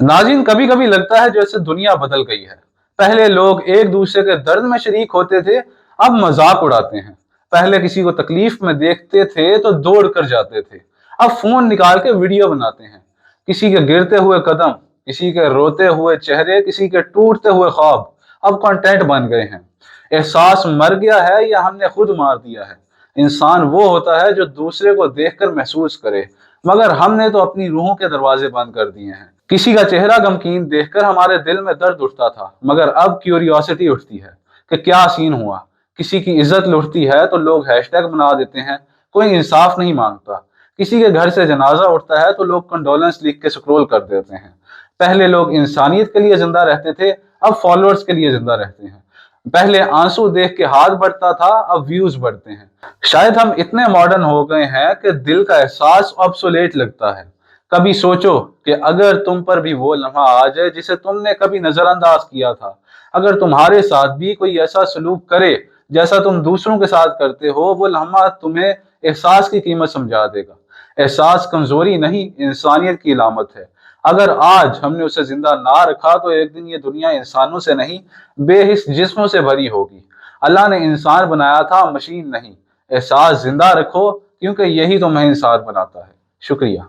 नाज़रीन, कभी कभी लगता है जैसे दुनिया बदल गई है। पहले लोग एक दूसरे के दर्द में शरीक होते थे, अब मजाक उड़ाते हैं। पहले किसी को तकलीफ में देखते थे तो दौड़ कर जाते थे, अब फोन निकाल के वीडियो बनाते हैं। किसी के गिरते हुए कदम, किसी के रोते हुए चेहरे, किसी के टूटते हुए ख्वाब अब कंटेंट बन गए हैं। एहसास मर गया है या हमने खुद मार दिया है? इंसान वो होता है जो दूसरे को देखकर महसूस करे, मगर हमने तो अपनी रूहों के दरवाजे बंद कर दिए हैं। किसी का चेहरा गमगीन देखकर हमारे दिल में दर्द उठता था, मगर अब क्यूरियोसिटी उठती है कि क्या सीन हुआ। किसी की इज्जत लुटती है तो लोग हैशटैग बना देते हैं, कोई इंसाफ नहीं मांगता। किसी के घर से जनाजा उठता है तो लोग कंडोलेंस लिख के स्क्रोल कर देते हैं। पहले लोग इंसानियत के लिए जिंदा रहते थे, अब फॉलोअर्स के लिए जिंदा रहते हैं। पहले आंसू देख के हाथ बढ़ता था, अब व्यूज बढ़ते हैं। शायद हम इतने मॉडर्न हो गए हैं कि दिल का एहसास ऑब्सोलेट लगता है। कभी सोचो कि अगर तुम पर भी वो लम्हा आ जाए जिसे तुमने कभी नजरअंदाज किया था, अगर तुम्हारे साथ भी कोई ऐसा सलूक करे जैसा तुम दूसरों के साथ करते हो, वो लम्हा तुम्हें एहसास की कीमत समझा देगा। एहसास कमजोरी नहीं, इंसानियत की अलामत है। अगर आज हमने उसे जिंदा ना रखा तो एक दिन ये दुनिया इंसानों से नहीं, बेहिस जिस्मों से भरी होगी। अल्लाह ने इंसान बनाया था, मशीन नहीं। एहसास जिंदा रखो, क्योंकि यही तुम्हें इंसान बनाता है। शुक्रिया।